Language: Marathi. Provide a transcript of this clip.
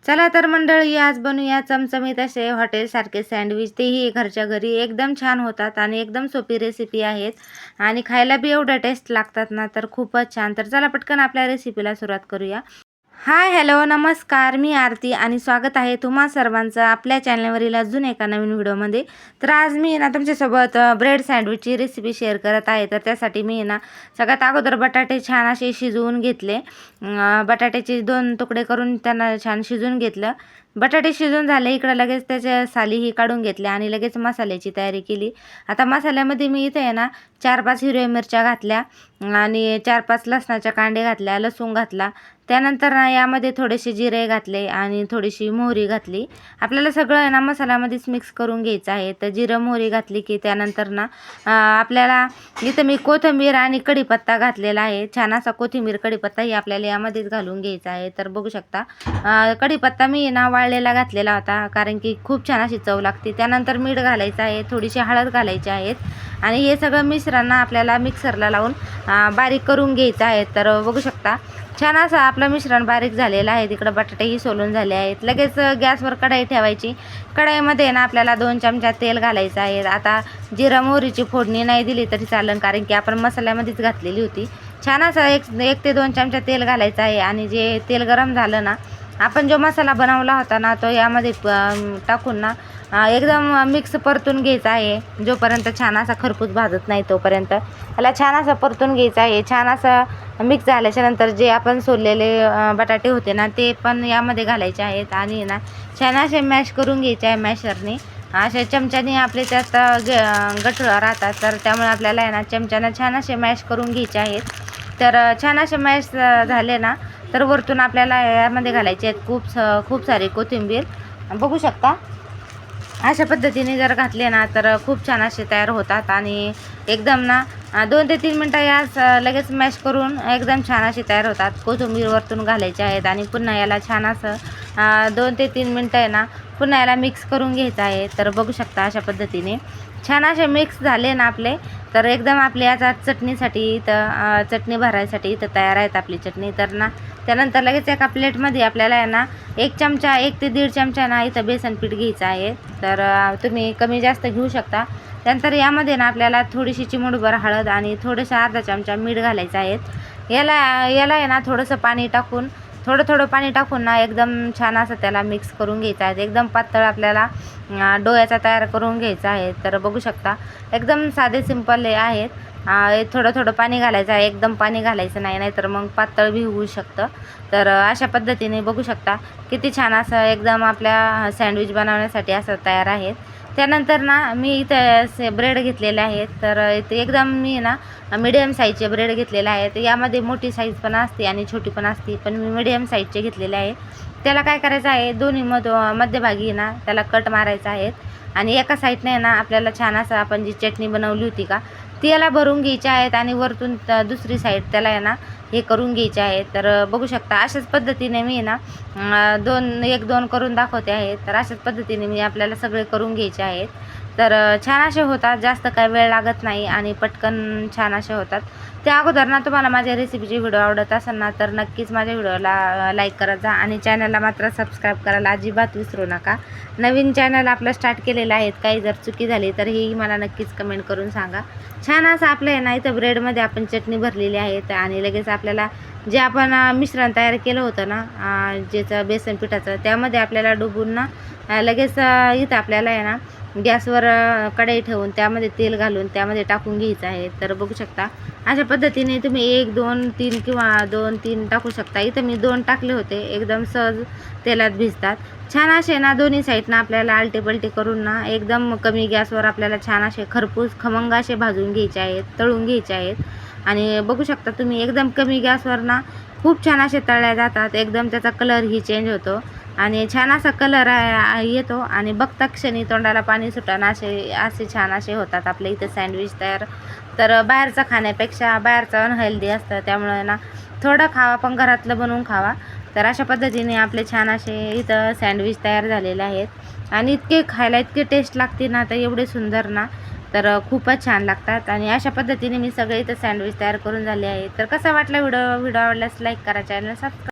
चला तर मंडळी, आज बनवूया चमचमीत असे हॉटेलसारखे सँडविच, तेही घरच्या घरी. एकदम छान होतात आणि एकदम सोपी रेसिपी आहेत आणि खायला बी एवढं टेस्ट लागतात ना, तर खूपच छान. तर चला पटकन आपल्या रेसिपीला सुरुवात करूया. हाय, हॅलो, नमस्कार. मी आरती आणि स्वागत आहे तुम्हा सर्वांचं आपल्या चॅनलवरील अजून एका नवीन व्हिडिओमध्ये. तर आज मी ना तुमच्यासोबत ब्रेड सँडविचची रेसिपी शेअर करत आहे. तर त्यासाठी मी ना सगळ्यात अगोदर बटाटे छान असे शिजवून घेतले. बटाट्याचे 2 तुकडे करून त्यांना छान शिजवून घेतलं. बटाटे शिजून झाले, इकडं लगेच त्याच्या सालीही काढून घेतल्या आणि लगेच मसाल्याची तयारी केली. आता मसाल्यामध्ये मी इथे आहे ना 4-5 हिरव्या मिरच्या घातल्या आणि 4-5 लसणाच्या कांडे घातल्या, लसूण घातला. त्यानंतर ना यामध्ये थोडेसे जिरे घातले आणि थोडीशी मोहरी घातली. आपल्याला सगळं आहे ना मसाल्यामध्येच मिक्स करून घ्यायचं आहे. तर जिरं मोहरी घातली की त्यानंतर ना आपल्याला इथं मी कोथिंबीर आणि कढीपत्ता घातलेला आहे. छान असा कोथिंबीर कढीपत्ताही आपल्याला यामध्येच घालून घ्यायचा आहे. तर बघू शकता कढीपत्ता मी ना वाळलेला घातलेला होता, कारण की खूप छान अशी चव लागते. त्यानंतर मीठ घालायचं आहे, थोडीशी हळद घालायची आहेत आणि हे सगळं मिश्रण आपल्याला मिक्सरला लावून बारीक करून घ्यायचं आहे. तर बघू शकता छान असं आपलं मिश्रण बारीक झालेलं आहे. तिकडं बटाटेही सोलून झाले आहेत. लगेच गॅसवर कढई ठेवायची. कढईमध्ये ना आपल्याला 2 चमचा तेल घालायचं आहे. आता जिरा मोहरीची फोडणी नाही दिली तरी चालेल, कारण की आपण मसाल्यामध्येच घातलेली होती. छान असं 1 ते 2 चमचा तेल घालायचं आहे आणि जे तेल गरम झालं ना, आपण जो मसाला बनवला होता ना तो यामध्ये टाकून ना एकदम मिक्स परतून घ्यायचा आहे. जोपर्यंत छान असा खरपूस भाजत नाही तोपर्यंत त्याला छान असं परतून घ्यायचं आहे. छान असं मिक्स झाल्याच्या नंतर जे आपण सोललेले बटाटे होते ना ते पण यामध्ये घालायचे आहेत आणि ना छान असे मॅश करून घ्यायचे आहे मॅशरने. अशा चमच्याने आपले त्यात गठ राहतात, तर त्यामुळे आपल्याला आहे ना चमच्यानं छान असे मॅश करून घ्यायचे आहेत. तर छान असे मॅश झाले ना, तर वरतून आपल्याला यामध्ये घालायचे आहेत खूप सारी कोथिंबीर. बघू शकता अशा पद्धतीने जर घातले ना तर खूप छान असे तयार होतात आणि एकदम ना 2 ते 3 मिनटं यास लगेच मॅश करून एकदम छान असे तयार होतात. कोथिंबीर वरतून घालायचे आहेत आणि पुन्हा याला छान असं 2 ते 3 मिनटं आहे ना पुन्हा याला मिक्स करून घ्यायचं आहे. तर बघू शकता अशा पद्धतीने छान असे मिक्स झाले ना आपले, तर एकदम आपली आता चटणीसाठी इथं चटणी भरायसाठी इथं तयार आहेत आपली चटणी. तर ना त्यानंतर लगेच एका प्लेटमध्ये आपल्याला आहे ना 1 चमचा 1 ते 1.5 चमचा ना इथं बेसन पीठ घ्यायचं आहे. तर तुम्ही कमी जास्त घेऊ शकता. त्यानंतर यामध्ये ना आपल्याला थोडीशी चिमूटभर हळद आणि थोडंसं अर्धा चमचा मीठ घालायचं आहे. याला याला आहे ना थोडंसं पाणी टाकून थोडं पाणी टाकून ना एकदम छान असं त्याला मिक्स करून घ्यायचं आहे. एकदम पातळ आपल्याला डोयाचा तयार करून घ्यायचा आहे. तर बघू शकता एकदम साधे सिंपल हे आहेत. थोडं पाणी घालायचं आहे, एकदम पाणी घालायचं नाही, नाहीतर मग पातळ बी होऊ शकतं. तर अशा पद्धतीने बघू शकता किती छान असं एकदम आपल्या सँडविच बनवण्यासाठी असं तयार आहेत. त्यानंतर ना मी इथं ब्रेड घेतलेले आहेत. तर इथे एकदम मी ना मीडियम साईजचे ब्रेड घेतलेले आहेत. यामध्ये मोठी साईज पण असते आणि छोटी पण असते, पण मी मीडियम साईजचे घेतलेले आहे. त्याला काय करायचं आहे, दोन्ही मध्यभागी ना त्याला कट मारायचा आहे आणि एका साईडने ना आपल्याला छान असं आपण जी चटणी बनवली होती का ती याला भरून घ्यायची आहेत आणि वरतून दुसरी साईड त्याला आहे ना हे करून घ्यायचे आहे. तर बघू शकता अशाच पद्धतीने मी ना 1-2 करून दाखवते आहे. तर अशाच पद्धतीने मी आपल्याला सगळे करून घ्यायचे आहेत. तर छान असे होतात, जास्त काही वेळ लागत नाही आणि पटकन छान असे होतात. त्या अगोदर ना तुम्हाला माझ्या रेसिपीची व्हिडिओ आवडत असेल ना तर नक्कीच माझ्या व्हिडिओला लाईक करत जा आणि चॅनलला मात्र सबस्क्राईब करायला अजिबात विसरू नका. नवीन चॅनल आपलं स्टार्ट केलेलं आहे. काही जर चुकी झाली तर हेही मला नक्कीच कमेंट करून सांगा. छान असं आपलं आहे ना इथं ब्रेडमध्ये आपण चटणी भरलेली आहे आणि लगेच आपल्याला जे आपण मिश्रण तयार केलं होतं ना ज्याचं बेसन पिठाचं, त्यामध्ये आपल्याला डुबून ना लगेच इथं आपल्याला आहे ना गॅसवर कढई ठेवून त्यामध्ये तेल घालून त्यामध्ये टाकून घ्यायचं आहे. तर बघू शकता अशा पद्धतीने तुम्ही 1, 2, 3 किंवा 2, 3 टाकू शकता. इथं मी 2 टाकले होते, एकदम सहज तेलात भिजतात. छान असे ना दोन्ही साईडनं आपल्याला आलटी-पलटी करून ना एकदम कमी गॅसवर आपल्याला छान असे खरपूस खमंग असे भाजून घ्यायचे आहेत, तळून घ्यायचे आहेत. आणि बघू शकता तुम्ही एकदम कमी गॅसवर ना खूप छान असे तळल्या जातात. एकदम त्याचा कलरही चेंज होतो आणि छान असा कलर येतो आणि बघता क्षणी तोंडाला पाणी सुटणं असे असे छान असे होतात आपल्या इथं सँडविच तयार. तर बाहेरचं खाण्यापेक्षा बाहेरचं अनहेल्दी असतं, त्यामुळे ना थोडं खावा पण घरातलं बनवून खावा. तर अशा पद्धतीने आपले छान असे इथं सँडविच तयार झालेले आहेत आणि इतके खायला इतके टेस्ट लागते ना, तर एवढे सुंदर ना, तर खूपच छान लागतात. आणि अशा पद्धतीने मी सगळे इथं सँडविच तयार करून झाले आहे. तर कसा वाटला व्हिडिओ आवडल्यास लाईक करा, चॅनल सबस्क्राईब